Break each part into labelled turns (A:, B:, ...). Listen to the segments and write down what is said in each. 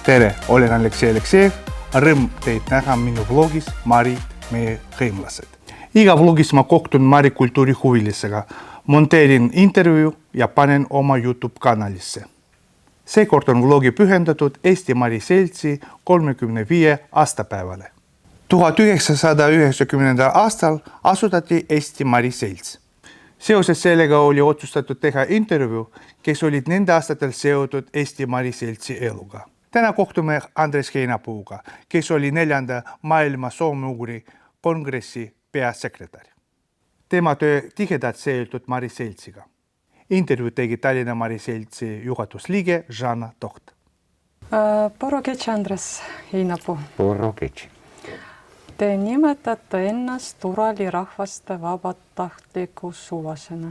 A: Tere, olen Aleksei Aleksejev. Rõõm teid näha minu vlogis Marid, meie hõimlased. Iga vlogis ma kohtun Mari kultuurihuvilisega, monteerin intervjuu ja panen oma YouTube kanalisse. Seekord on vlogi pühendatud Eesti Mari Seltsi 35 aastapäevale. 1990. aastal asutati Eesti Mari Selts. Seoses sellega oli otsustatud teha intervjuu, kes olid nende aastatel seotud Eesti Mari Seltsi eluga. Täna kohtume Andres Heinapuuga, kes oli 4. maailma soome-ugri kongressi peasekretär. Tema töö tihedalt seotud Mari Seltsiga. Intervjuu tegi Tallinna Mari Seltsi juhatusliige Žana Toht.
B: Poroketš Andres Heinapuu.
C: Poroketš.
B: Te nimetate ennast Urali rahvaste vabatahtliku sulasena.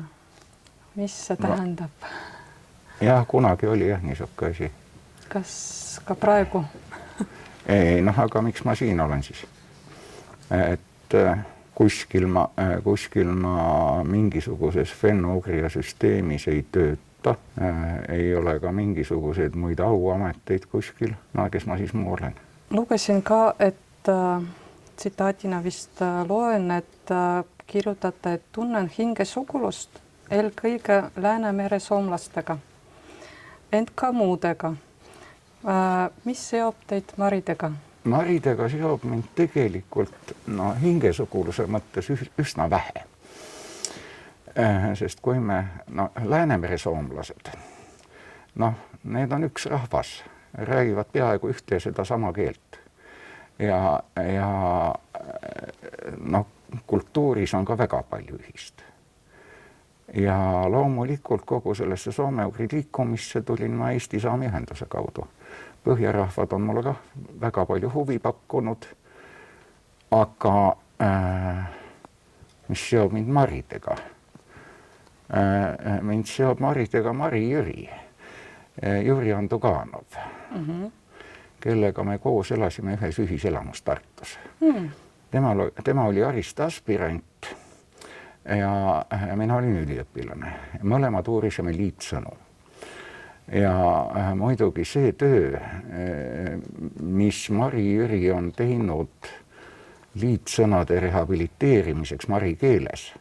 B: Mis see tähendab?
C: Jah, kunagi oli niisugune asi.
B: Kas ka praegu?
C: Ei, aga miks ma siin olen siis? Et kuskil ma mingisuguses fenno-ugria süsteemis ei tööta. Ei ole ka mingisuguseid muid auameteid kuskil. Kes ma siis muu olen?
B: Lugesin ka, et tsitaatina vist loen, et kirjutate, et tunnen hinge sugulust eelkõige Läänemere soomlastega, ent ka muudega. Mis seob teid Maridega?
C: Maridega seob mind tegelikult hingesuguluse mõttes üsna vähe. Sest kui me Läänemere soomlased, need on üks rahvas, räägivad peaaegu ühte ja seda sama keelt. Ja kultuuris on ka väga palju ühist. Ja loomulikult kogu sellesse soome-ugri liikumisse tulin ma Eesti Saami ühenduse kaudu. Põhjarahvad on mulle ka väga palju huvi pakkunud, aga mis seob mind Maridega? Mind seob Maridega Mari Jüri, Jüri Anduganov, kellega me koos elasime ühes ühiselamus Tartus. Tema oli aristaspirant ja mina olin üliõpilane. Mõlemad uurisime liitsõnu. Ja muidugi see töö, mis Mari Jüri on teinud liitsõnade rehabiliteerimiseks mari keeles,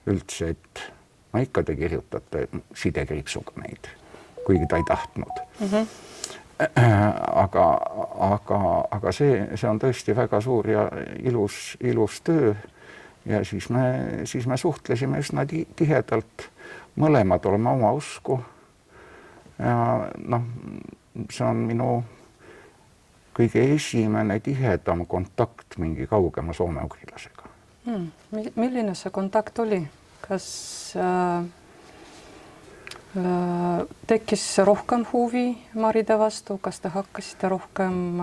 C: üldse, et ikka te kirjutate sidekriipsuga neid, kuigi ta ei tahtnud. Aga see on tõesti väga suur ja ilus töö ja siis me suhtlesime üsna tihedalt, mõlemad oleme oma usku. Ja see on minu kõige esimene tihedam kontakt mingi kaugema soome-ugrilasega.
B: Milline see kontakt oli? Kas tekkis rohkem huvi Maride vastu? Kas te hakkasite rohkem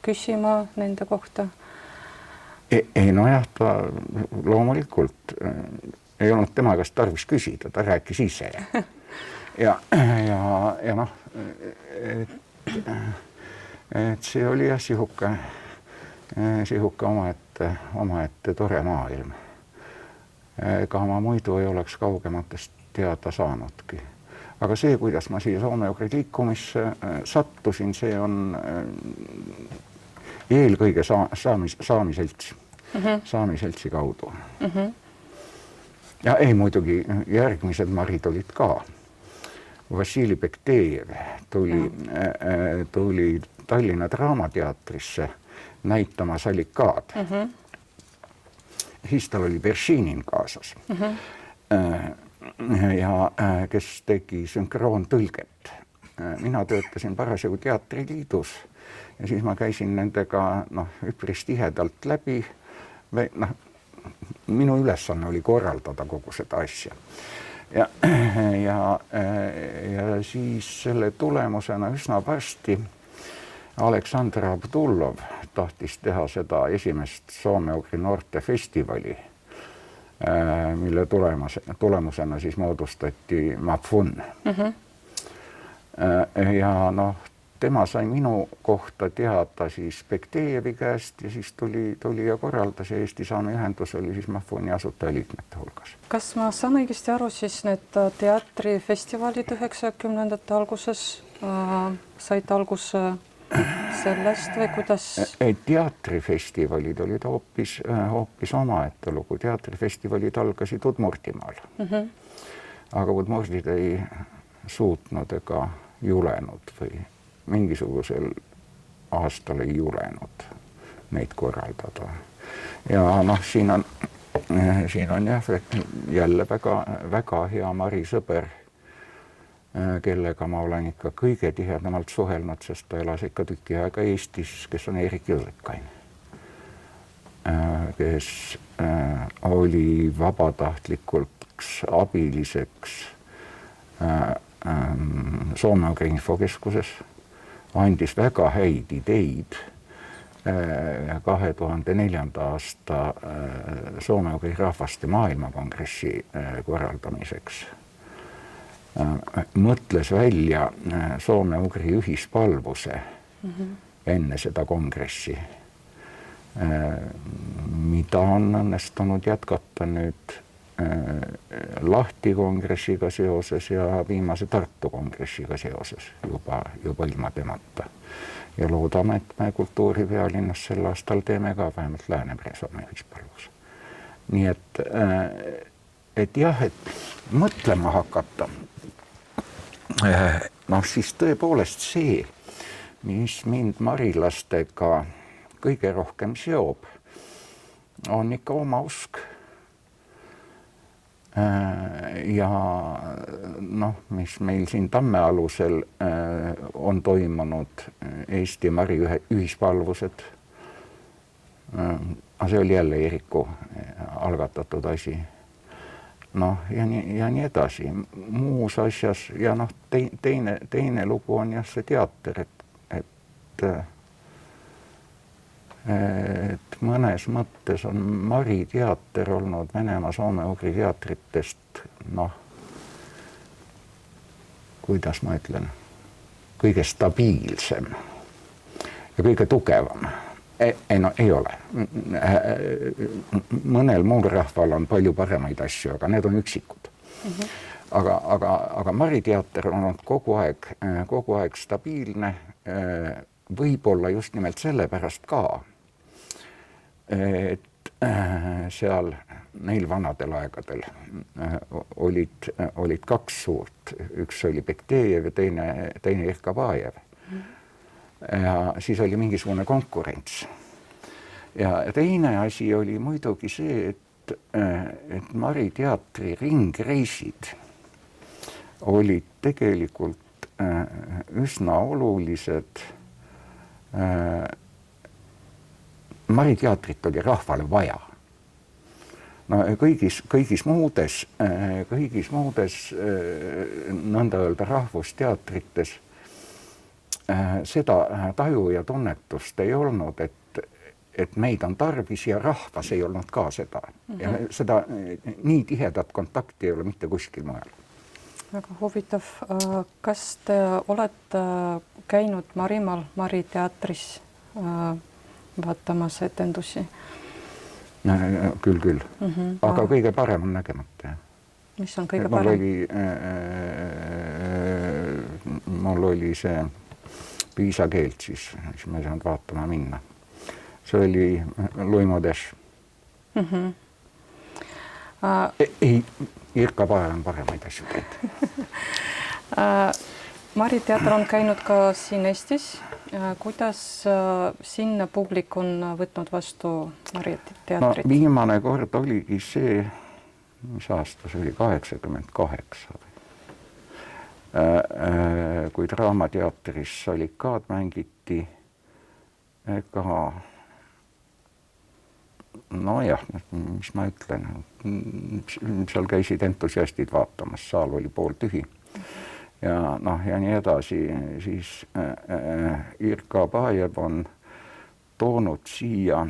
B: küsima nende kohta?
C: Ta loomulikult ei olnud tema käest tarvis küsida, ta rääkis ise. Ja et see oli sihuke omaette tore maailm. Ega ma muidu ei oleks kaugematest teada saanudki. Aga see, kuidas ma siia soome-ugri liikumisse sattusin, see on eelkõige Saami-Seltsi kaudu. Ja ei muidugi järgmised Marid olid ka. Vassili Bektejev tuli Tallinna Draamateatrisse näitama Salikaad. Siis tal oli Beršinin kaasas, ja kes tegi sünkroontõlget. Mina töötasin parasjagu teatriliidus ja siis ma käisin nendega üpris tihedalt läbi. Minu ülesanne oli korraldada kogu seda asja. Ja siis selle tulemusena üsna varsti Aleksandr Abdullov tahtis teha seda esimest soome-ugri noorte festivali mille tulemusena siis moodustati MAFUN. Ja noh, tema sai minu kohta teada siis Bektejevi käest ja siis tuli ja korraldas ja Eesti Saame ühendus oli siis MAFUN-i asutajaliikmete hulgas.
B: Kas ma saan õigesti aru, siis need teatrifestivalid 90ndate alguses said alguse sellest või kuidas?
C: Teatrifestivalid olid hoopis omaette lugu. Teatrifestivalid algasid Udmurtimaal. Aga Udmurdid ei suutnud ega julenud või mingisugusel aastal ei julenud neid korraldada. Ja noh, siin on jälle väga hea Mari sõber, kellega ma olen ikka kõige tihedamalt suhelnud, sest ta elas ikka tüki aega Eestis, kes on Eerik Jõllikain, kes oli vabatahtlikuks abiliseks Soome-Ugri infokeskuses, andis väga häid ideid 2004. aasta Soome-Ugri rahvaste maailmakongressi korraldamiseks. Mõtles välja Soome-Ugri ühispalvuse enne seda kongressi, mida on õnnestunud jätkata nüüd Lahti kongressiga seoses ja viimase Tartu kongressiga seoses juba ilma temata. Ja loodame, et me kultuuripealinnas sel aastal teeme ka vähemalt Läänemere Soome ühispalvuse. Nii et jah, et mõtlema hakata. Noh, siis tõepoolest see, mis mind marilastega kõige rohkem seob, on ikka oma usk. Ja noh, mis meil siin Tammealusel on toimunud Eesti Mari ühispalvused. See oli jälle Eeriku algatatud asi. Noh, ja nii edasi. Muus asjas ja noh, teine lugu on jah see teater, et mõnes mõttes on Mari teater olnud Venemaa Soome-Ugri teatritest, noh, kuidas ma ütlen, kõige stabiilsem ja kõige tugevam. Ei ole. Mõnel muul rahval on palju paremaid asju, aga need on üksikud. Aga Mari teater on olnud kogu aeg stabiilne, võib-olla just nimelt sellepärast ka, et seal neil vanadel aegadel olid kaks suurt. Üks oli Bektejev ja teine Irkabajev. Ja siis oli mingisugune konkurents. Ja teine asi oli muidugi see, et Mari teatri ringreisid olid tegelikult üsna olulised. Mari teatrit oli rahvale vaja. No, kõigis muudes nõnda öelda rahvusteatrites seda taju ja tunnetust ei olnud, et meid on tarvis ja rahvas ei olnud ka seda. Ja seda nii tihedat kontakti ei ole mitte kuskil mujal.
B: Väga huvitav. Kas te olete käinud Marimaal Mari teatris vaatamas etendusi?
C: Küll. Aga kõige parem on nägemata.
B: Mis on kõige parem?
C: Mul oli see piisa keelt, siis ma ei saanud vaatama minna. See oli Luimodeš. Ei, Irka Pae on paremaid asju teinud.
B: Mari teater on käinud ka siin Eestis. Kuidas sinna publik on võtnud vastu Mari teatrit?
C: No, viimane kord oligi see, mis aasta see oli, 88. Kui Draamateatris Salikaad mängiti, ega nojah, mis ma ütlen, seal käisid entusiastid vaatamas, saal oli pooltühi. Ja nii edasi, siis Irka Paev on toonud siia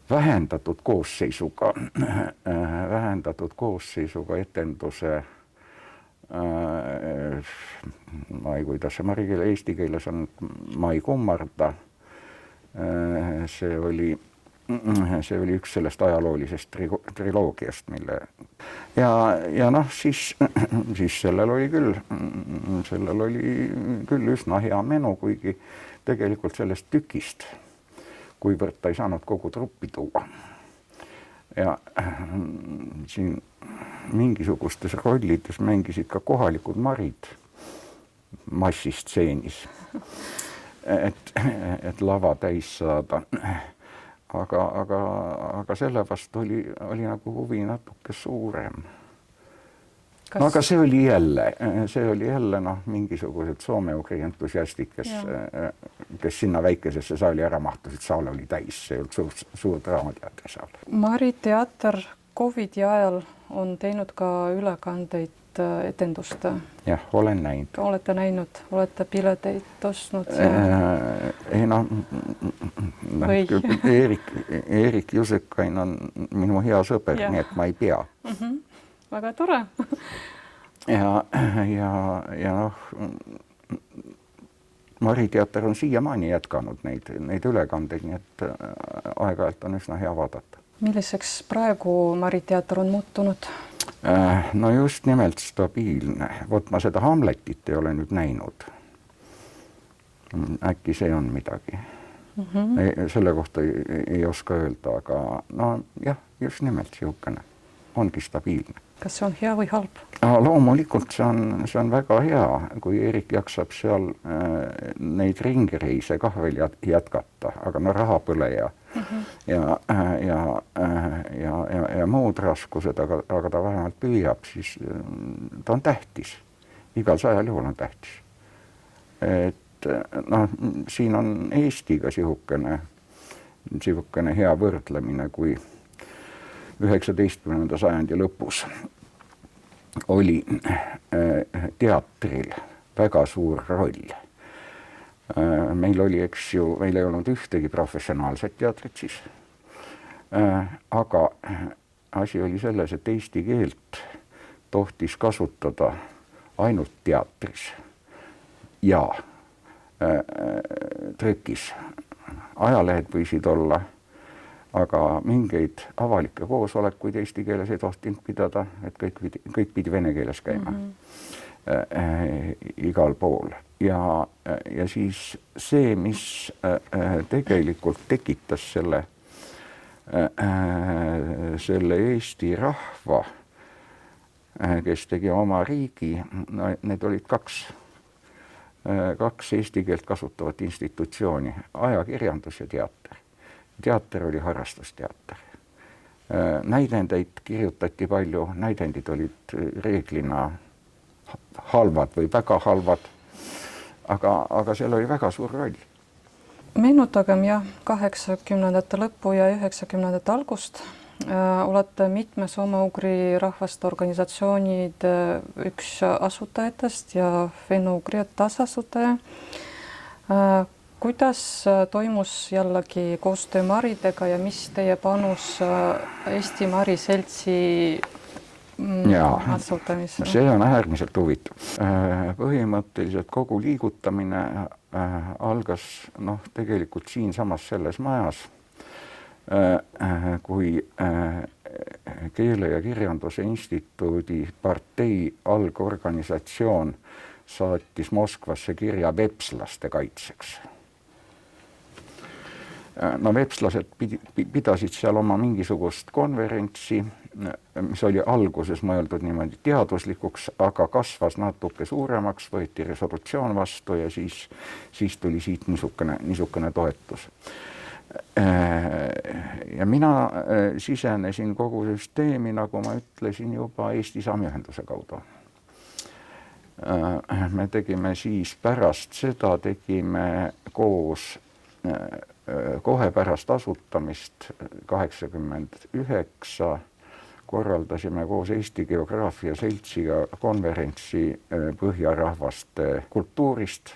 C: vähendatud koosseisuga etenduse, ma ei, kuidas see mari keele, eesti keeles on, ma ei kummarda, see oli üks sellest ajaloolisest triloogiast, mille ja noh, siis sellel oli küll üsna hea menu, kuigi tegelikult sellest tükist, kuivõrd ta ei saanud kogu truppi tuua. Ja siin mingisugustes rollides mängisid ka kohalikud marid massistseenis, et lava täis saada. Aga selle vastu oli nagu huvi natuke suurem. No aga see oli jälle mingisugused soome-ugri entusiastid, kes sinna väikesesse saali ära mahtusid, saal oli täis, see ei olnud suur draamateater seal.
B: Mari teater COVID-i ajal on teinud ka ülekandeid etendust.
C: Jah, olen näinud.
B: Olete näinud, olete pileteid ostnud?
C: Eerik Jusekain on minu hea sõber, nii et ma ei pea.
B: Väga tore.
C: Ja noh, Mari teater on siiamaani jätkanud neid ülekandeid, nii et aeg-ajalt on üsna hea vaadata.
B: Milliseks praegu Mari teater on muutunud?
C: No just nimelt stabiilne. Vot ma seda Hamletit ei ole nüüd näinud. Äkki see on midagi. Selle kohta ei oska öelda, aga no jah, just nimelt siukene. Ongi stabiilne.
B: Kas see on hea või halb?
C: Loomulikult see on väga hea, kui Eerik jaksab seal neid ringireise kah veel jätkata, aga no raha põle ja muud raskused, aga ta vähemalt püüab, siis ta on tähtis. Igal 100 juhul on tähtis. Et noh, siin on Eestiga sihukene hea võrdlemine, kui 19. sajandi lõpus oli teatril väga suur roll. Meil oli, eks ju, meil ei olnud ühtegi professionaalset teatrit siis, aga asi oli selles, et eesti keelt tohtis kasutada ainult teatris ja trükis. Ajalehed võisid olla, aga mingeid avalikke koosolekuid eesti keeles ei tohtinud pidada, et kõik pidi vene keeles käima igal pool. Ja siis see, mis tegelikult tekitas selle Eesti rahva, kes tegi oma riigi, need olid kaks eesti keelt kasutavat institutsiooni, ajakirjandus ja teater. Teater oli harrastusteater. Näidendeid kirjutati palju, näidendid olid reeglina halvad või väga halvad, aga seal oli väga suur roll.
B: Meenutagem 80. lõppu ja 90. algust. Olete mitme soome-ugri rahvaste organisatsioonid üks asutajatest ja fenno-ugri taasasutaja. Kuidas toimus jällegi koostöö maridega ja mis teie panus Eesti Mari Seltsi asutamisel?
C: See on äärmiselt huvitav. Põhimõtteliselt kogu liigutamine algas tegelikult siinsamas selles majas, kui Keele- ja Kirjanduse Instituudi partei algorganisatsioon saatis Moskvasse kirja vepslaste kaitseks. No vepslased pidasid seal oma mingisugust konverentsi, mis oli alguses mõeldud niimoodi teaduslikuks, aga kasvas natuke suuremaks, võeti resolutsioon vastu ja siis tuli siit niisugune toetus. Ja mina sisenesin kogu süsteemi, nagu ma ütlesin, juba Eesti Saamiühenduse kaudu. Me tegime siis pärast seda, koos kohe pärast asutamist 89 korraldasime koos Eesti Geograafia Seltsiga konverentsi põhjarahvaste kultuurist,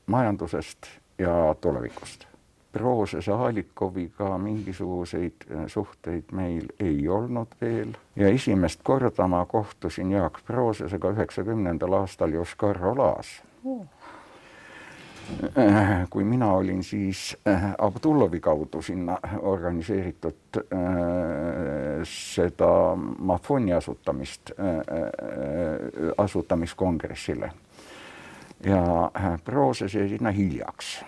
C: majandusest ja tulevikust. Proosese Halikoviga mingisuguseid suhteid meil ei olnud veel ja esimest korda ma kohtusin Jaak Proosesega 90. aastal Joškar Olas. Kui mina olin siis Abdullovi kaudu sinna organiseeritud seda Mafoni asutamiskongressile ja Prooses jäi sinna hiljaks.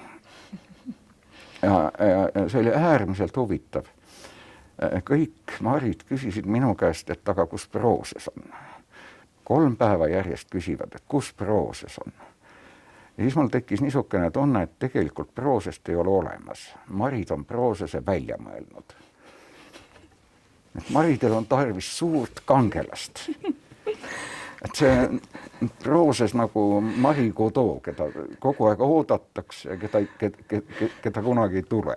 C: Ja see oli äärmiselt huvitav. Kõik marid küsisid minu käest, et aga kus Prooses on. 3 päeva järjest küsivad, et kus Prooses on. Ja siis mul tekkis niisugune tunne, et tegelikult Proosest ei ole olemas. Marid on Proosese välja mõelnud. Et maridel on tarvis suurt kangelast. Et see Prooses nagu Mari Godot, keda kogu aeg oodatakse ja keda kunagi ei tule.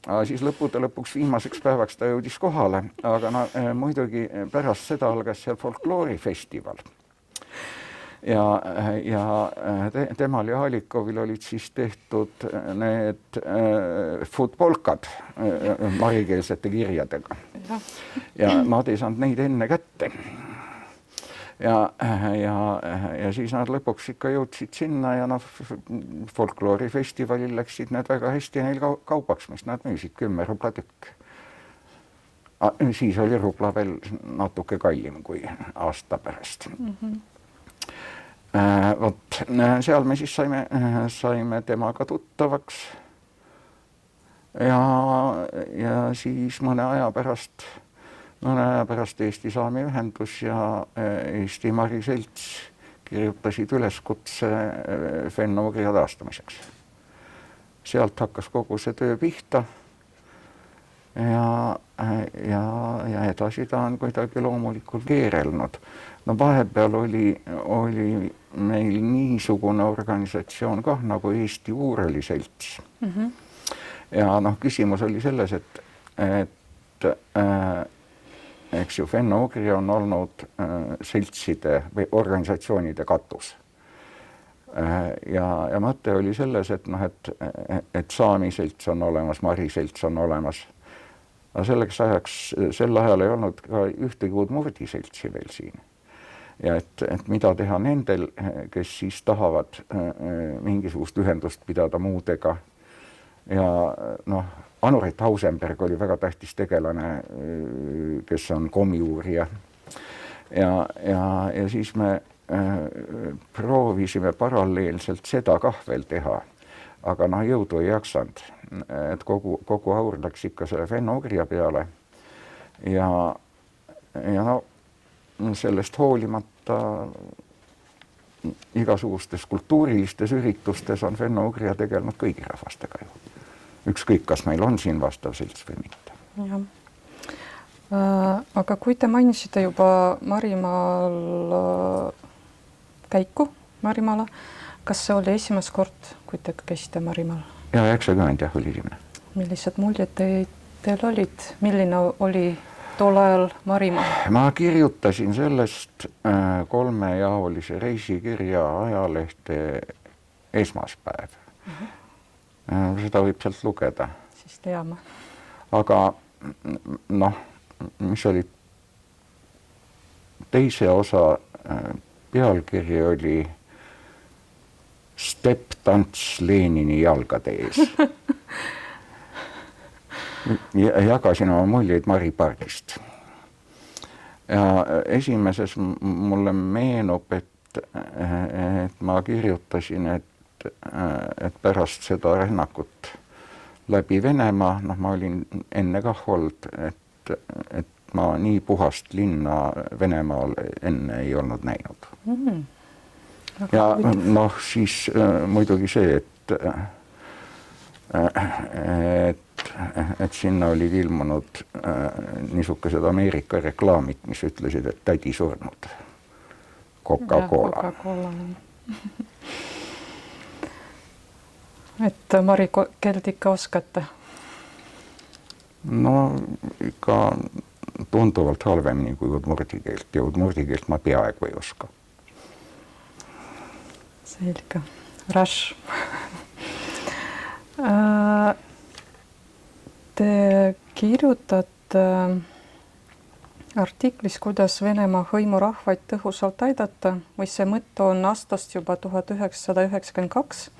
C: Aga siis lõpuks viimaseks päevaks ta jõudis kohale, aga muidugi pärast seda algas seal folkloorifestival. Ja temal ja Halikovil olid siis tehtud need futbolkad marikeelsete kirjadega. Ja nad ei saanud neid enne kätte. Ja siis nad lõpuks ikka jõudsid sinna ja folkloorifestivalil läksid need väga hästi neil kaubaks, mis nad müüsid 10 rubla tükk. Siis oli rubla veel natuke kallim kui aasta pärast. Seal me siis saime temaga tuttavaks ja siis mõne aja pärast Eesti Saami ühendus ja Eesti Mari Selts kirjutasid üleskutse Fenno-Ugria taastamiseks. Sealt hakkas kogu see töö pihta ja edasi ta on kuidagi loomulikult keerelnud. Vahepeal oli meil niisugune organisatsioon kah nagu Eesti Uureli Selts. Ja küsimus oli selles, et eks ju Fenno-Ugria on olnud seltside või organisatsioonide katus. Ja mõte oli selles, et Saami selts on olemas, Mari selts on olemas. Aga selleks ajaks, sel ajal ei olnud ka ühtegi Udmurdi seltsi veel siin. Ja et mida teha nendel, kes siis tahavad mingisugust ühendust pidada muudega. Ja Anurit Hausenberg oli väga tähtis tegelane, kes on komiuurija. Ja siis me proovisime paralleelselt seda kah veel teha, aga jõudu ei jaksanud, et kogu aur läks ikka selle Fenno-Ugria peale ja sellest hoolimata igasugustes kultuurilistes üritustes on Fenno-Ugria tegelenud kõigi rahvastega ju. Ükskõik, kas meil on siin vastav selts või mitte.
B: Ja. Aga kui te mainisite juba Marimaal käiku Marimaala, kas see oli esimest kord, kui te käisite Marimaal?
C: Ja 90 oli esimene.
B: Millised muljed teil olid? Milline oli tol ajal Marimaal?
C: Ma kirjutasin sellest 3-jaolise reisikirja ajalehte Esmaspäev. Seda võib sealt lugeda.
B: Siis teame.
C: Aga mis oli teise osa pealkiri oli Stepp-tants Lenini jalgade ees. Jagasin oma muljeid Mari pargist. Ja esimeses mulle meenub, et ma kirjutasin, et pärast seda rünnakut läbi Venemaa, ma olin enne kah olnud, et ma nii puhast linna Venemaal enne ei olnud näinud. Ja siis muidugi see, et sinna olid ilmunud niisugused Ameerika reklaamid, mis ütlesid, et tädi surnud. Coca-Cola.
B: Et Mari keelt ikka oskate?
C: Ikka tunduvalt halvemini kui udmurdi keelt ja udmurdi keelt ma peaaegu ei oska.
B: Selge. Raš. Te kirjutate artiklis, kuidas Venemaa hõimurahvaid tõhusalt aidata, või see mõte on aastast juba 1992,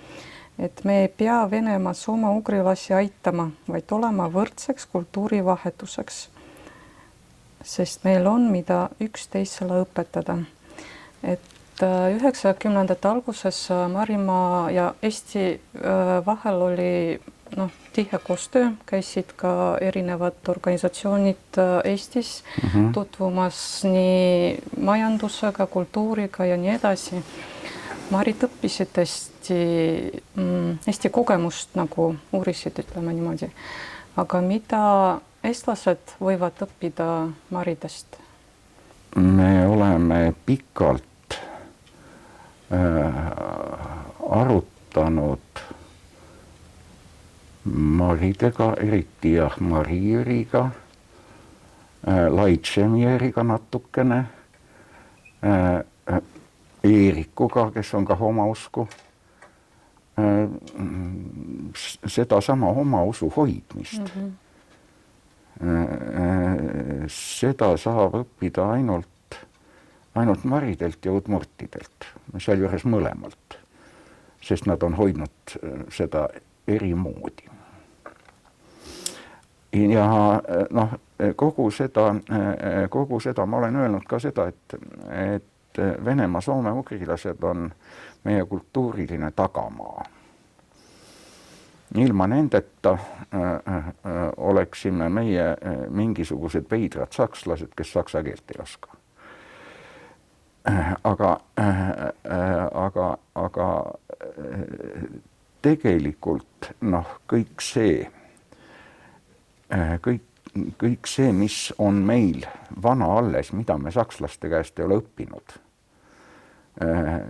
B: et me ei pea Venemaa soome-ugrilasi aitama, vaid olema võrdseks kultuurivahetuseks, sest meil on, mida üksteisele õpetada. Et 90. alguses Marimaa ja Eesti vahel oli tihe koostöö, käisid ka erinevad organisatsioonid Eestis tutvumas nii majandusega, kultuuriga ja nii edasi. Marit õppisid Eesti kogemust, nagu uurisid, ütleme niimoodi. Aga mida eestlased võivad õppida Maridest?
C: Me oleme pikalt arutanud Maridega, eriti Mari-Jüriga, Laitšemieriga natukene, Eerikuga, kes on ka omausku, seda sama omausu hoidmist. Seda saab õppida ainult maridelt ja udmurtidelt, sealjuures mõlemalt, sest nad on hoidnud seda eri moodi. Ja kogu seda ma olen öelnud ka seda, et Venemaa soome-ugrilased on meie kultuuriline tagamaa. Ilma nendeta oleksime meie mingisugused veidrad sakslased, kes saksa keelt ei oska. Aga tegelikult kõik see, mis on meil vana alles, mida me sakslaste käest ei ole õppinud,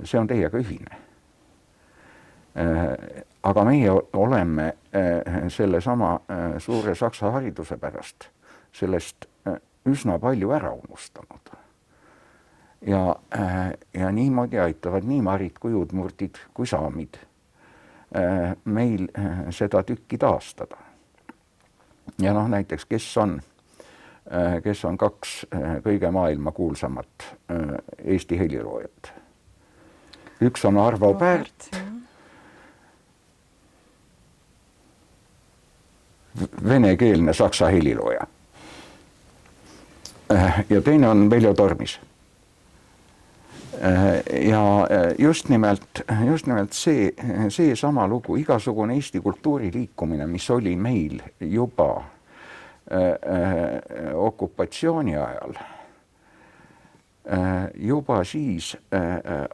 C: see on teiega ühine. Aga meie oleme selle sama suure saksa hariduse pärast sellest üsna palju ära unustanud. Ja niimoodi aitavad nii marid kui udmurtid kui saamid meil seda tükki taastada. Ja näiteks, kes on kaks kõige maailma kuulsamat Eesti heliloojat. Üks on Arvo Pärt, venekeelne saksa helilooja. Ja teine on Veljo Tormis. Ja just nimelt see sama lugu, igasugune Eesti kultuuriliikumine, mis oli meil juba okupatsiooni ajal, juba siis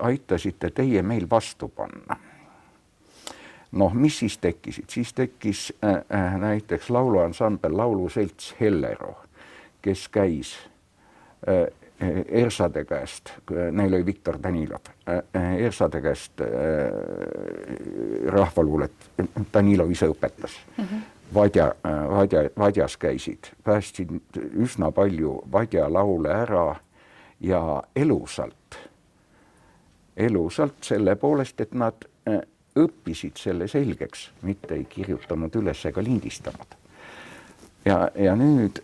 C: aitasite teie meil vastu panna. Mis siis tekkisid? Siis tekkis näiteks lauluansambel Lauluselts Hellero, kes käis Ersade käest, neil oli Viktor Danilov, Ersade käest rahvaluulet Danilov ise õpetas. Vadjas käisid, päästsid üsna palju vadja laule ära ja elusalt selle poolest, et nad õppisid selle selgeks, mitte ei kirjutanud üles ega lindistanud. Ja nüüd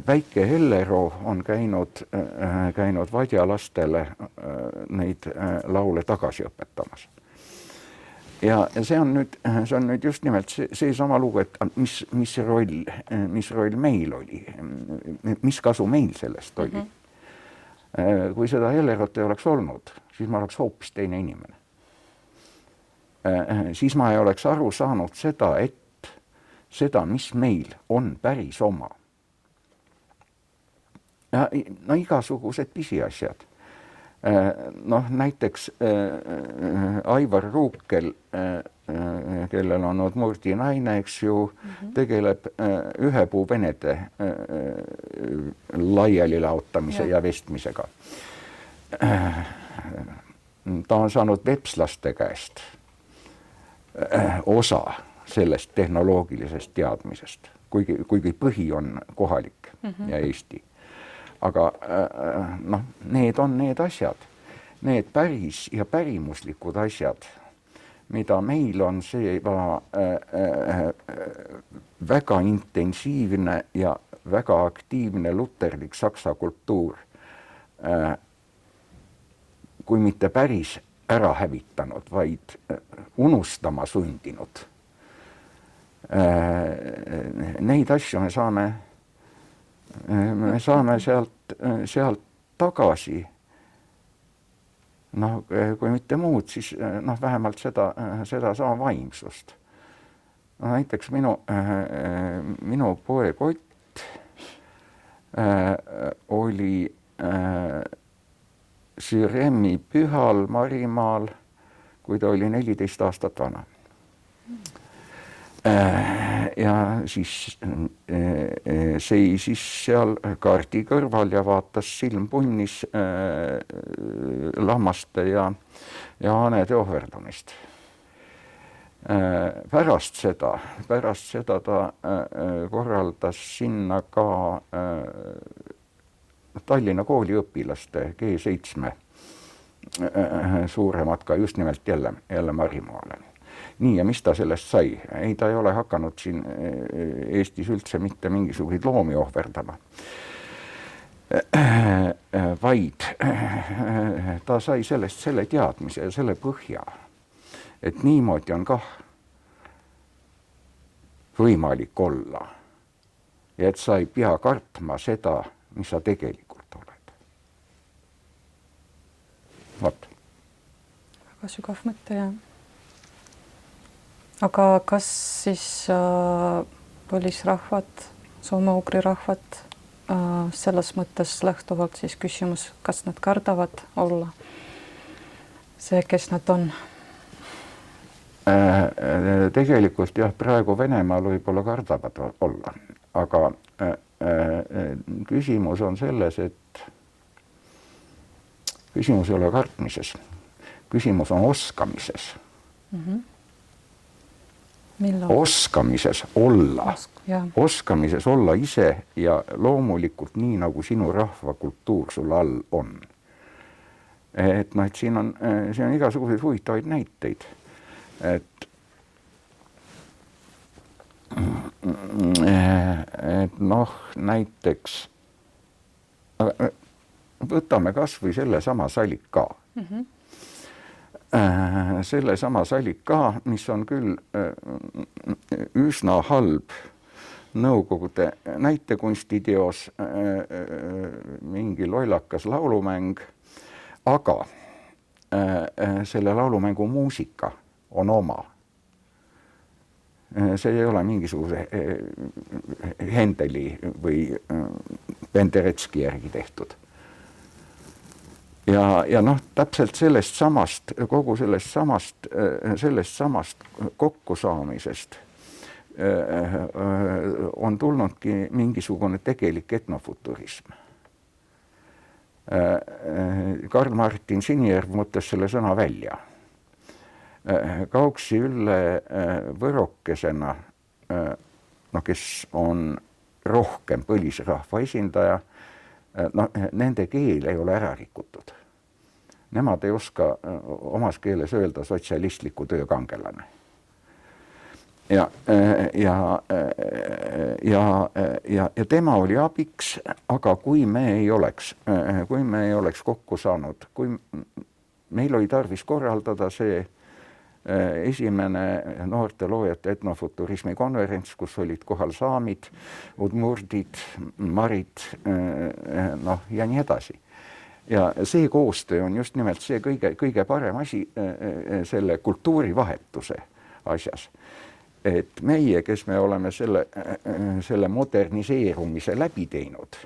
C: väike Hellero on käinud vadjalastele neid laule tagasi õpetamas. Ja see on nüüd just nimelt see sama lugu, et mis roll meil oli, mis kasu meil sellest oli. Kui seda Hellerot ei oleks olnud, siis ma oleks hoopis teine inimene. Siis ma ei oleks aru saanud seda, mis meil on päris oma. Ja igasugused pisiasjad. Näiteks Aivar Ruukel, kellel on udmurti naine, eks ju, tegeleb ühepuuvenede laiali laotamise ja vestmisega. Ta on saanud vepslaste käest osa sellest tehnoloogilisest teadmisest, kuigi põhi on kohalik ja Eesti. Aga need on need asjad, need päris ja pärimuslikud asjad, mida meil on see väga intensiivne ja väga aktiivne luterlik saksa kultuur, kui mitte päris ära hävitanud, vaid unustama sundinud. Neid asju me saame sealt tagasi. Noh, kui mitte muud, siis vähemalt seda sama vaimsust. Näiteks minu poeg Ott oli Süremi pühal Marimaal, kui ta oli 14 aastat vana. Ja siis seisis seal kaardi kõrval ja vaatas silm punnis lammaste ja hanede ohverdamist. Pärast seda ta korraldas sinna ka Tallinna kooliõpilaste G7 suure matka just nimelt jälle Marimaale. Nii, ja mis ta sellest sai? Ei, ta ei ole hakanud siin Eestis üldse mitte mingisuguseid loomi ohverdama. Vaid ta sai sellest selle teadmise ja selle põhja, et niimoodi on kah võimalik olla. Ja et sa ei pea kartma seda, mis sa tegelikult oled. Vot.
B: Väga sügav mõte, jah. Aga kas siis põlisrahvad, soome-ugri rahvad selles mõttes lähtuvalt siis küsimus, kas nad kardavad olla see, kes nad on?
C: Tegelikult jah, praegu Venemaal võib-olla kardavad olla, aga küsimus on selles, et küsimus ei ole kartmises, küsimus on oskamises. Oskamises olla ise ja loomulikult nii, nagu sinu rahvakultuur sul all on. Et siin on igasuguseid huvitavaid näiteid. Et näiteks võtame kas või selle sama Salika. Selle sama Salika, mis on küll üsna halb nõukogude näitekunstiteos, mingi lollakas laulumäng, aga selle laulumängu muusika on oma. See ei ole mingisuguse Hendeli või Penderecki järgi tehtud. Ja täpselt kogu sellest samast kokkusaamisest on tulnudki mingisugune tegelik etnofuturism. Karl Martin Sinijärv mõtles selle sõna välja. Kauksi Ülle võrokesena, kes on rohkem põlisrahva esindaja, nende keel ei ole ära rikutud. Nemad ei oska omas keeles öelda sotsialistliku töö kangelane. Ja tema oli abiks, aga kui me ei oleks kokku saanud, kui meil oli tarvis korraldada see esimene noorte loojate etnofuturismi konverents, kus olid kohal saamid, udmurdid, marid, ja nii edasi. Ja see koostöö on just nimelt see kõige parem asi selle kultuurivahetuse asjas. Et meie, kes me oleme selle moderniseerumise läbi teinud,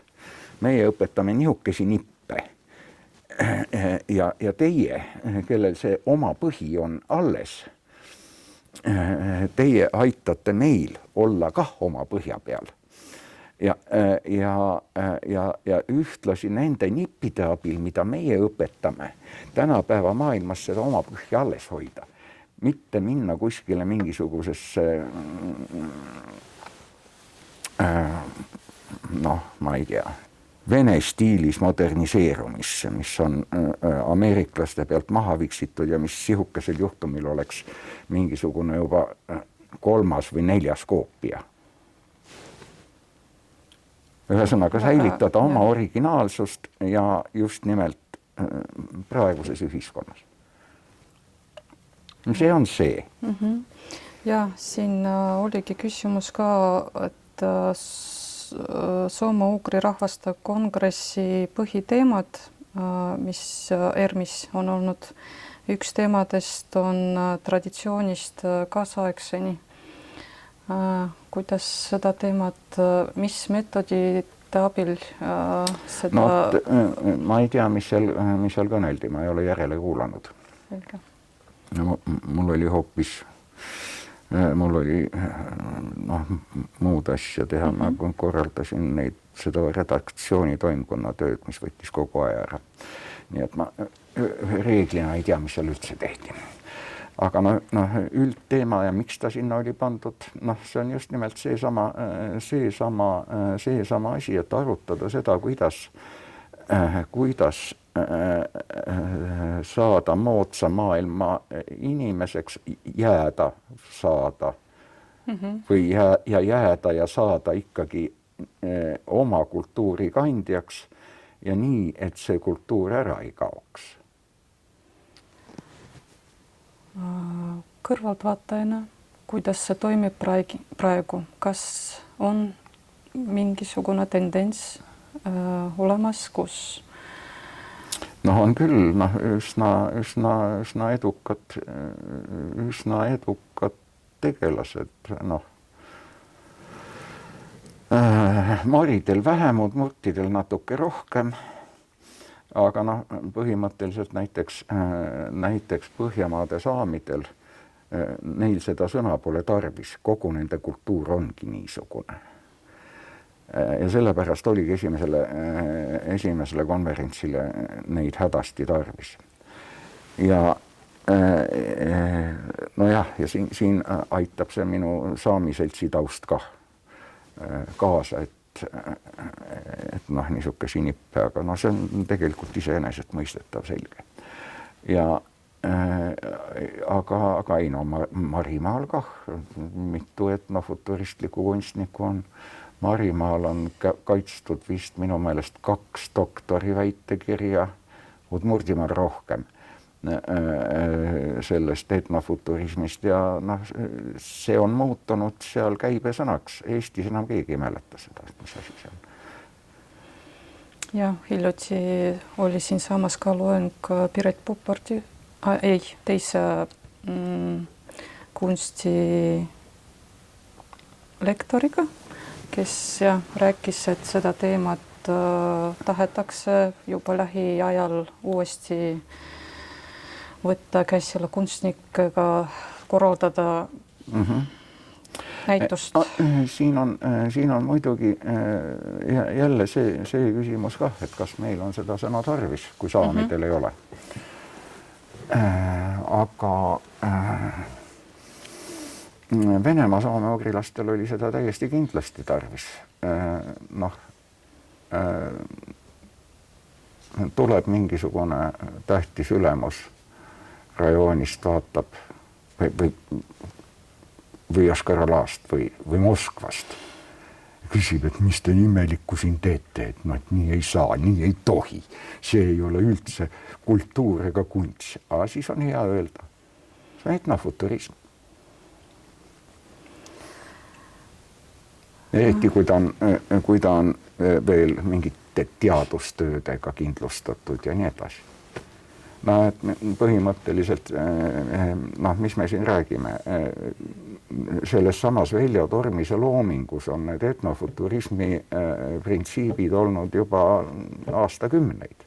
C: meie õpetame nihukesi nippe. Ja teie, kellel see oma põhi on alles, teie aitate meil olla kah oma põhja peal. Ja ühtlasi nende nippide abil, mida meie õpetame, tänapäeva maailmas seda oma põhja alles hoida. Mitte minna kuskile mingisugusesse, ma ei tea, vene stiilis moderniseerumisse, mis on ameeriklaste pealt maha viksitud ja mis sihukesel juhtumil oleks mingisugune juba 3. või 4. koopia. Ühesõnaga säilitada oma originaalsust ja just nimelt praeguses ühiskonnas. See on see.
B: Ja siin oligi küsimus ka, et Soome-Ugri rahvaste kongressi põhiteemad, mis ERMis on olnud, üks teemadest on traditsioonist kaasaegseni. Kuidas seda teemat, mis metodite abil seda...
C: No, ma ei tea, mis seal kõneldi, ma ei ole järele kuulanud.
B: Selge.
C: Mul oli hoopis, mul oli muud asja teha, ma korraldasin seda redaktsioonitoimkonna tööd, mis võttis kogu aja ära. Nii et ma reeglina ei tea, mis seal üldse tehti. Aga üldteema ja miks ta sinna oli pandud, see on just nimelt seesama asi, et arutada seda, kuidas saada moodsa maailma inimeseks, jääda saada või jääda ja saada ikkagi oma kultuuri kandjaks ja nii, et see kultuur ära ei kaoks.
B: Kõrvaltvaatajana, kuidas see toimib praegu? Kas on mingisugune tendents olemas, kus?
C: On küll üsna edukad tegelased. Maridel vähem, murtidel natuke rohkem. Aga põhimõtteliselt näiteks Põhjamaade saamidel neil seda sõna pole tarvis, kogu nende kultuur ongi niisugune. Ja sellepärast oligi esimesele konverentsile neid hädasti tarvis. Ja siin aitab see minu saamiseltsi taust kaasa, et niisugune sinippe, aga see on tegelikult iseenesest mõistetav selge. Ja aga ei, Marimaal mitu etnofuturistlikku kunstnikku on. Marimaal on kaitstud vist minu meelest 2 doktori väitekirja, Udmurdimaal rohkem sellest etnofuturismist ja see on muutunud seal käibesõnaks. Eestis enam keegi ei mäleta seda, mis asi see on.
B: Ja hiljuti oli siin samas ka loeng Piret Pupardi, teise kunstilektoriga, kes rääkis, et seda teemat tahetakse juba lähiajal uuesti võtta käsile kunstnikega, korraldada näitust.
C: Siin on muidugi jälle see küsimus ka, et kas meil on seda sõna tarvis, kui saamidel ei ole. Aga Venemaa soome-ugrilastel oli seda täiesti kindlasti tarvis. Tuleb mingisugune tähtis ülemus rajoonist, vaatab või Askaralast või Moskvast. Küsib, et mis te imelikku siin teete, et nii ei saa, nii ei tohi. See ei ole üldse kultuur ega kunst. Aga siis on hea öelda. See on etnofuturism. Eriti kui ta on veel mingite teadustöödega kindlustatud ja nii edasi. Põhimõtteliselt, mis me siin räägime, selles samas Veljo Tormise loomingus on need etnofuturismi printsiibid olnud juba aastakümneid.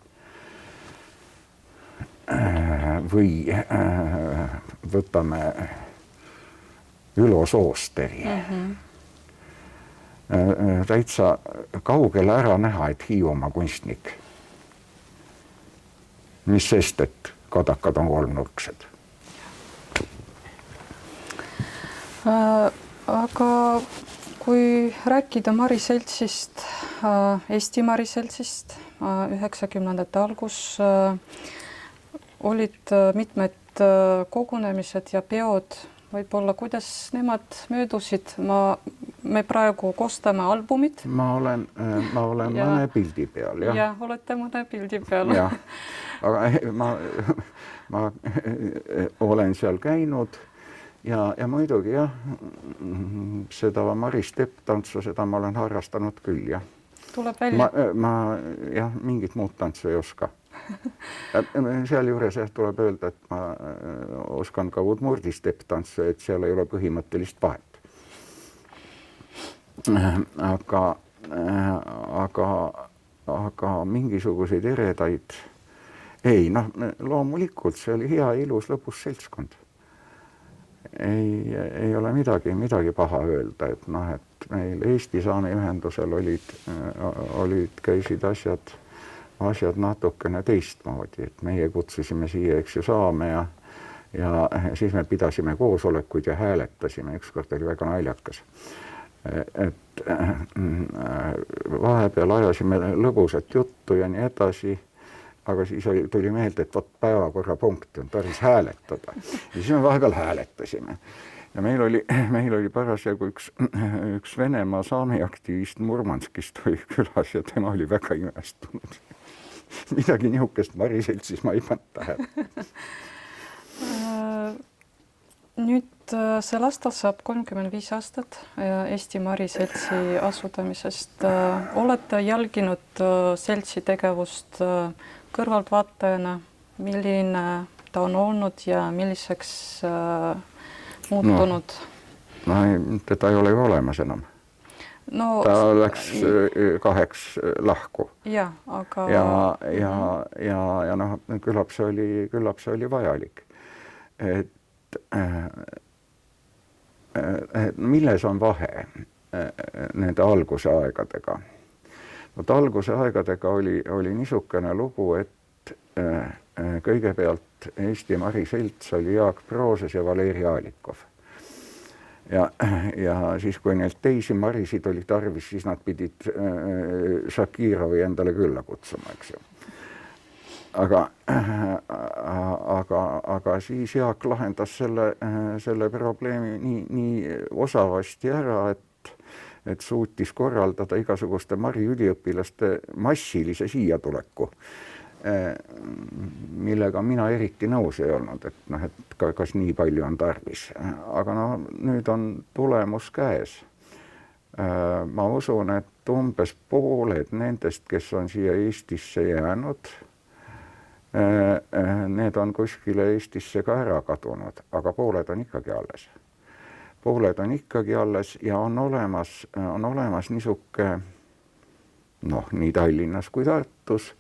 C: Või võtame Ülo Soosteri. Täitsa kaugele ära näha, et Hiiumaa kunstnik. Mis sest, et kadakad on kolmnurksed?
B: Aga kui rääkida Mari seltsist, Eesti Mari seltsist, 90ndate algus olid mitmed kogunemised ja peod, võib-olla kuidas nemad möödusid, me praegu koostame albumit.
C: Ma olen
B: Ja-
C: mõne pildi peal, jah.
B: Ja olete mõne pildi peal.
C: Jah, aga ma olen seal käinud ja muidugi jah, seda Mari stepp-tantsu, seda ma olen harrastanud küll, jah.
B: Tuleb välja.
C: Ma jah, mingit muud tantsu ei oska. Seal juures jah, tuleb öelda, et ma oskan ka Udmurdi stepp-tantsu, et seal ei ole põhimõttelist vahet. Aga mingisuguseid eredaid ei, noh, loomulikult see oli hea, ilus, lõbus seltskond. Ei ole midagi paha öelda, et noh, et meil Eesti Saami ühendusel käisid asjad natukene teistmoodi, et meie kutsusime siia, eks ju, saame ja siis me pidasime koosolekuid ja hääletasime, ükskord oli väga naljakas. Et vahepeal ajasime lõbusat juttu ja nii edasi, aga siis tuli meelde, et päevakorrapunkt on tarvis hääletada. Ja siis me vahepeal hääletasime. Ja meil oli parasjagu üks Venemaa saami aktivist Murmanskist oli külas ja tema oli väga imestunud. Midagi nihukest Mari seltsis ma ei pannud tähele.
B: Nüüd sel aastal saab 35 aastat Eesti Mari seltsi asutamisest. Olete jälginud seltsi tegevust kõrvaltvaatajana, milline ta on olnud ja milliseks muutunud?
C: No, teda ei ole ju olemas enam.
B: No,
C: ta läks kaheks lahku.
B: Ja, aga...
C: Ja noh, küllap see oli vajalik. Et milles on vahe nende alguse aegadega? Alguse aegadega oli niisugune lugu, et kõigepealt Eesti Mari selts oli Jaak Prooses ja Valeri Aalikov. Ja siis, kui neilt teisi Marisid oli tarvis, siis nad pidid Shakirovi endale külla kutsuma, eks ju. Aga siis Jaak lahendas selle probleemi nii osavasti ära, et suutis korraldada igasuguste Mari üliõpilaste massilise siia tuleku, millega mina eriti nõus ei olnud, et kas nii palju on tarvis. Aga no, nüüd on tulemus käes. Ma usun, et umbes pooled nendest, kes on siia Eestisse jäänud, need on kuskile Eestisse ka ära kadunud, aga pooled on ikkagi alles. Pooled on ikkagi alles ja on olemas niisuke, noh, nii Tallinnas kui Tartus,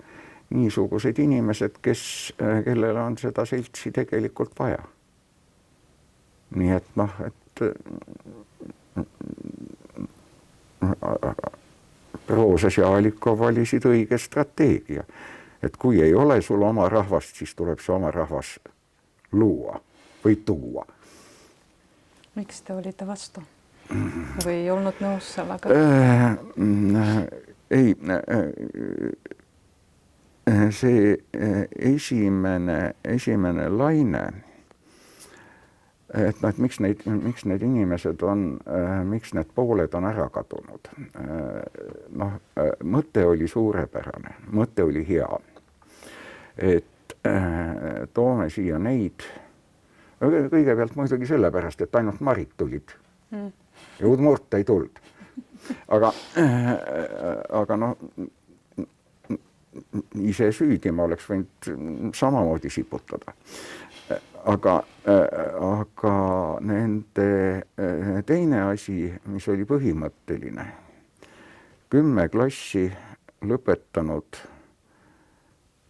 C: niisugused inimesed, kellel on seda seltsi tegelikult vaja. Nii et noh, et Prooses ja Aalikov valisid õige strateegia. Et kui ei ole sul oma rahvast, siis tuleb see oma rahvas luua või tuua.
B: Miks te olite vastu? Või ei olnud nõus sellega?
C: Ei, see esimene laine, et miks need inimesed on, miks need pooled on ära kadunud. Noh, mõte oli suurepärane, mõte oli hea, et toome siia neid, kõigepealt muidugi sellepärast, et ainult Marid tulid ja Udmurt ei tulnud. Aga noh, ise süüdi ma oleks võinud samamoodi siputada. Aga nende teine asi, mis oli põhimõtteline, 10 klassi lõpetanud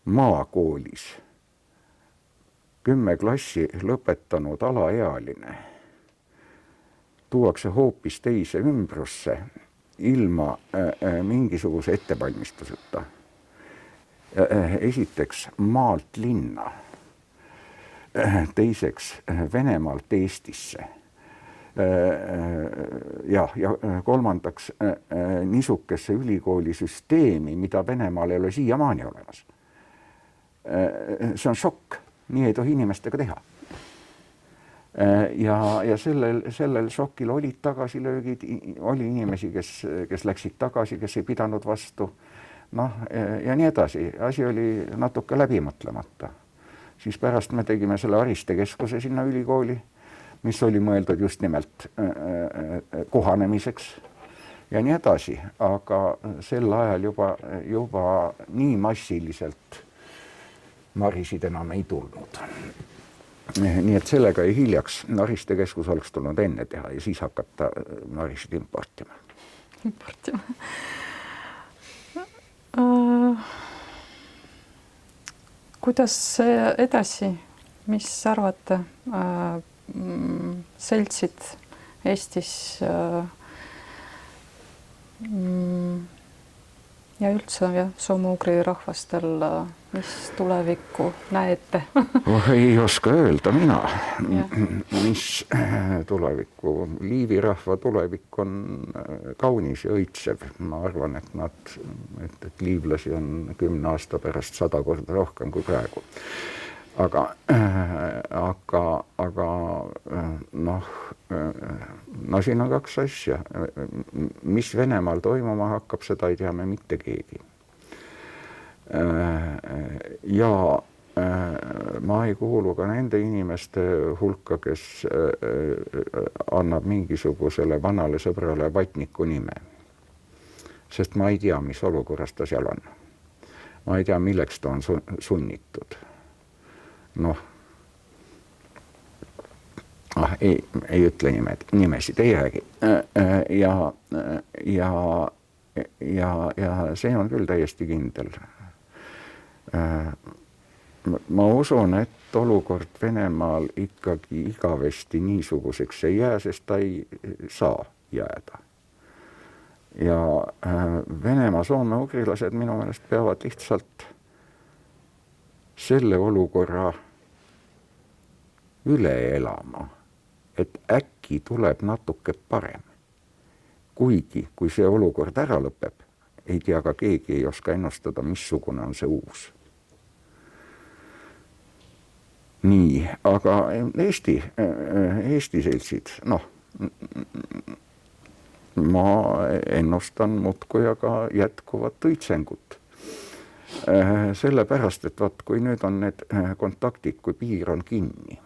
C: maakoolis, 10 klassi lõpetanud alaealine tuuakse hoopis teise ümbrusse ilma mingisuguse ettevalmistuseta. Esiteks maalt linna, teiseks Venemaalt Eestisse, ja kolmandaks niisugesse ülikoolisüsteemi, mida Venemaal ei ole siiamaani olemas. See on šokk, nii ei tohi inimestega teha. Ja sellel šokil olid tagasilöögid, oli inimesi, kes läksid tagasi, kes ei pidanud vastu, ja nii edasi. Asi oli natuke läbimõtlemata. Siis pärast me tegime selle Ariste keskuse sinna ülikooli, mis oli mõeldud just nimelt kohanemiseks ja nii edasi, aga sel ajal juba nii massiliselt Marisid enam ei tulnud. Nii et sellega ei hiljaks. Ariste keskus oleks tulnud enne teha ja siis hakata Marisid importima.
B: Kuidas edasi, mis arvate, seltsid Eestis ja üldse soome-ugri rahvastel, mis tulevikku näete?
C: Ei oska öelda mina, mis tulevikku. Liivi rahva tulevik on kaunis ja õitsev. Ma arvan, et liivlasi on 10 aasta pärast 100 korda rohkem kui praegu. Aga siin on 2 asja. Mis Venemaal toimuma hakkab, seda ei tea me mitte keegi. Ja ma ei kuulu ka nende inimeste hulka, kes annab mingisugusele vanale sõbrale Vatniku nime. Sest ma ei tea, mis olukorras ta seal on. Ma ei tea, milleks ta on sunnitud. Ei ütle nimesid, ei räägi. Ja see on küll täiesti kindel. Ma usun, et olukord Venemaal ikkagi igavesti niisuguseks ei jää, sest ta ei saa jääda. Ja Venemaa soome-ugrilased minu meelest peavad lihtsalt selle olukorra üle elama, et äkki tuleb natuke parem. Kuigi, kui see olukord ära lõpeb, ei tea ka keegi ei oska ennustada, missugune on see uus. Nii, aga Eesti seltsid, ma ennustan muudkui aga jätkuvat õitsengut. Sellepärast, et kui nüüd on need kontaktid, kui piir on kinni,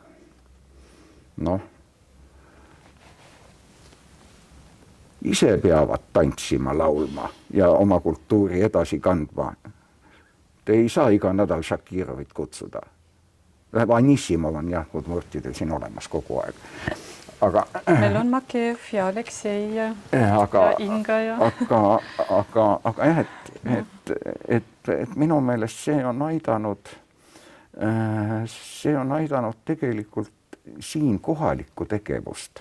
C: ise peavad tantsima, laulma ja oma kultuuri edasi kandma. Te ei saa iga nädal Shakirovit kutsuda. Anissimov on udmurtidel siin olemas kogu aeg.
B: Meil on Makeev ja Aleksei ja Inga ja...
C: Aga jah, et minu meelest see on aidanud tegelikult siin kohalikku tegevust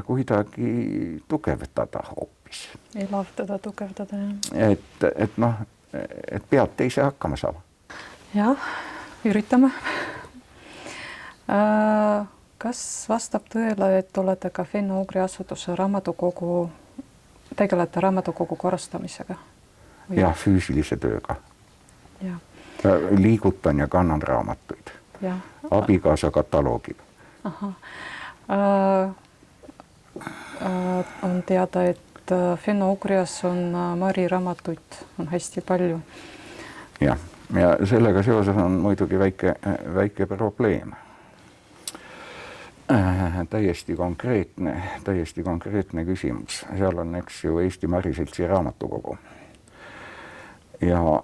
C: kuidagi tugevdada hoopis.
B: Elavdada, tugevdada, jah.
C: Et peab teise hakkama saama.
B: Jah, üritame. Kas vastab tõele, et olete ka Fenno-Ugri asutuse raamatukogu, tegelete raamatukogu korrastamisega?
C: Jah, füüsilise tööga.
B: Ja.
C: Liigutan ja kannan raamatuid.
B: Ja.
C: Abikaasa kataloogiga.
B: On teada, et Fenno-Ugrias on Mari raamatuid on hästi palju.
C: Ja sellega seoses on muidugi väike probleem. Täiesti konkreetne küsimus. Seal on, eks ju, Eesti Mariseltsi raamatukogu. Ja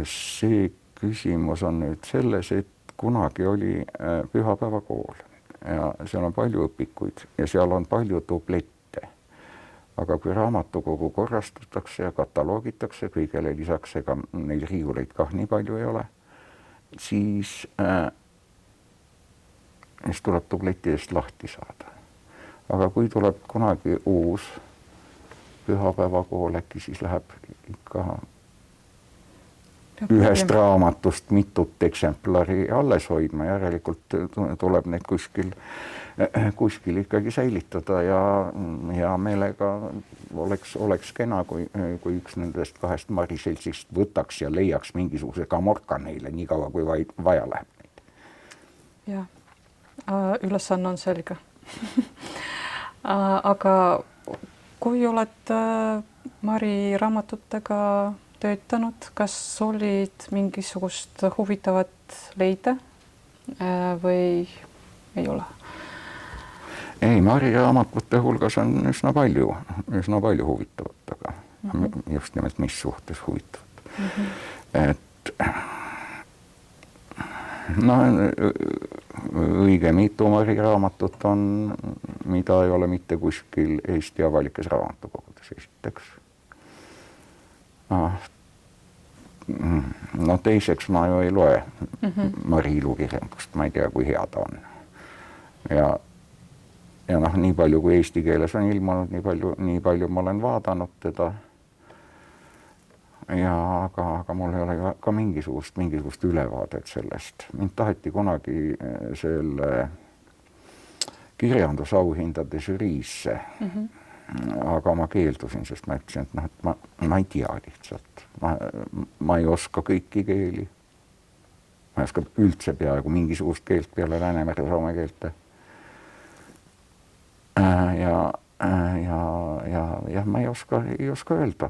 C: see küsimus on nüüd selles, et kunagi oli pühapäevakool ja seal on palju õpikuid ja seal on palju dublette. Aga kui raamatukogu korrastatakse ja kataloogitakse, kõigele lisaks, ega neil riiuleid kah nii palju ei ole, siis tuleb dubleti eest lahti saada. Aga kui tuleb kunagi uus pühapäevakool, äkki siis läheb ikka ühest raamatust mitut eksemplari alles hoidma, järelikult tuleb neid kuskil ikkagi säilitada ja hea meelega oleks kena, kui üks nendest 2 Mari seltsist võtaks ja leiaks mingisuguse kamorka neile nii kaua, kui vaja läheb neid.
B: Jah, ülesanne on selge. Aga kui oled Mari raamatutega töötanud, kas olid mingisugust huvitavat leida või ei ole?
C: Ei, Mari raamatute hulgas on üsna palju huvitavat, aga just nimelt mis suhtes huvitavat. Et õige mitu Mari raamatut on, mida ei ole mitte kuskil Eesti avalikes raamatukogudes esiteks. Teiseks ma ju ei loe Mari ilukirjandust, ma ei tea, kui hea ta on. Ja nii palju, kui eesti keeles on ilmunud, nii palju ma olen vaadanud teda. Ja aga mul ei ole ka mingisugust ülevaadet sellest. Mind taheti kunagi selle kirjandusauhindade žüriisse, aga ma keeldusin, sest ma ütlesin, et ma ei tea lihtsalt. Ma ei oska kõiki keeli. Ma ei oska üldse peaaegu mingisugust keelt peale Läänemere soome keelte. Ja ma ei oska öelda.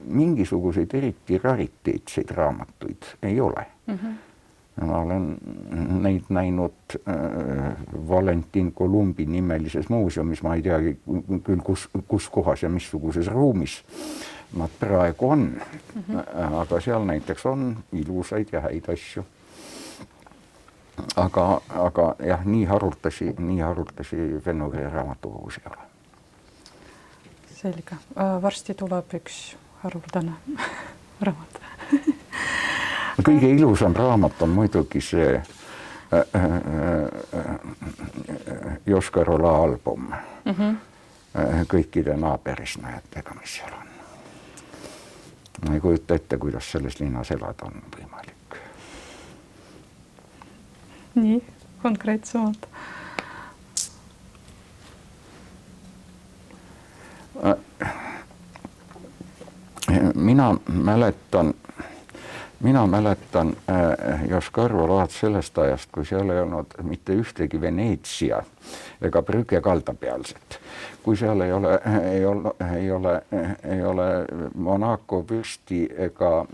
C: Mingisuguseid eriti rariteetseid raamatuid ei ole. Ma olen neid näinud Valentin Kolumbi nimelises muuseumis, ma ei teagi küll kus kohas ja missuguses ruumis nad praegu on, aga seal näiteks on ilusaid ja häid asju. Aga jah, nii haruldasi Fenno-Ugria raamatukogus ei ole.
B: Selge. Varsti tuleb üks haruldane raamat.
C: Kõige ilusam raamat on muidugi see Joskar Ola album kõikide naaberisnajatega, mis seal on. Ma ei kujuta ette, kuidas selles linnas elada on võimalik.
B: Nii, konkreetsemalt.
C: Mina mäletan Joskar Olaad sellest ajast, kui seal ei olnud mitte ühtegi Veneetsia ega Brügge kaldapealset. Kui seal ei ole Monaco vürsti ega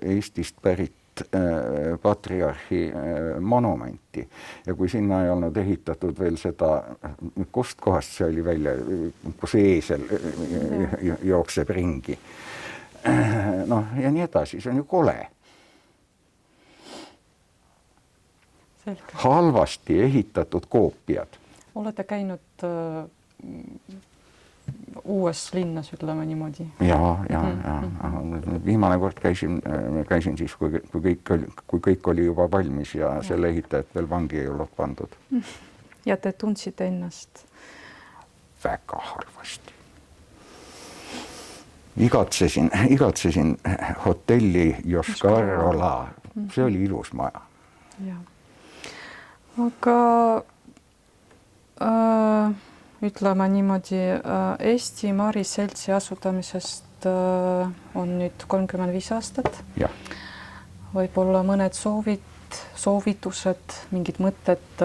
C: Eestist pärit patriarhi monumenti ja kui sinna ei olnud ehitatud veel seda, kust kohast see oli välja, kus eesel jookseb ringi. Ja nii edasi, see on ju kole.
B: Selge.
C: Halvasti ehitatud koopiad.
B: Olete käinud uues linnas, ütleme niimoodi?
C: Ja. Viimane kord käisin siis, kui kõik oli juba valmis ja selle ehitajat veel vangi ei olnud pandud.
B: Ja te tundsite ennast?
C: Väga halvasti. Igatsesin hotelli Joskar Ola. See oli ilus maja.
B: Ja. Aga ütleme niimoodi, Eesti Mari seltsi asutamisest on nüüd 35 aastat.
C: Ja.
B: Võib-olla mõned soovitused, mingid mõtted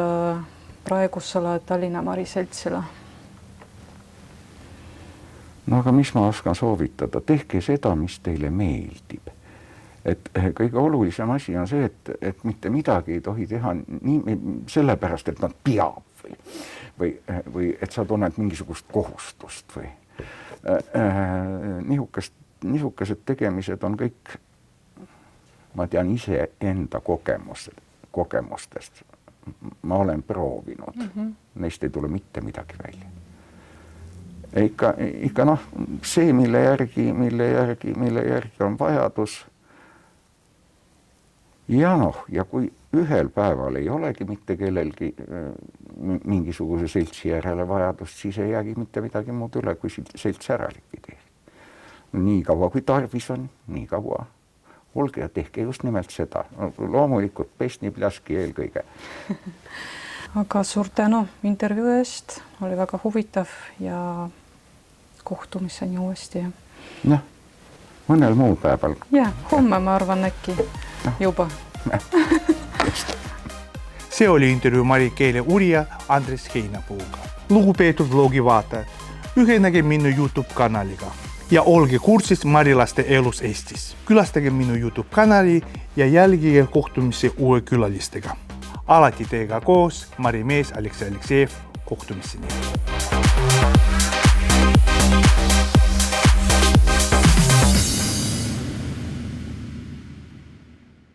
B: praegusele Tallinna Mari seltsile?
C: No aga mis ma oskan soovitada? Tehke seda, mis teile meeldib. Et kõige olulisem asi on see, et mitte midagi ei tohi teha sellepärast, et nad peab või et sa tunned mingisugust kohustust või niisugused tegemised on kõik, ma tean ise enda kogemustest. Ma olen proovinud. Neist ei tule mitte midagi välja. Ikka see, mille järgi on vajadus. Ja kui ühel päeval ei olegi mitte kellelgi mingisuguse seltsi järele vajadust, siis ei jäägi mitte midagi muud üle, kui selts ära likvideerida. Nii kaua, kui tarvis on, nii kaua olge ja tehke just nimelt seda. Loomulikult Pešni Pljaški eelkõige.
B: Aga suur tänu intervjuu eest, oli väga huvitav ja kohtumiseni uuesti.
C: Noh, mõnel muul päeval.
B: Ja, homme ma arvan äkki juba.
A: See oli intervjuu Mari keele uurija Andres Heinapuuga. Lugupeetud vlogi vaatajad, ühenege minu YouTube kanaliga ja olge kursis marilaste elus Eestis. Külastage minu YouTube kanali ja jälgige kohtumisi uue külalistega. Alati teiega koos Mari mees Aleksei Aleksejev kohtumiseni.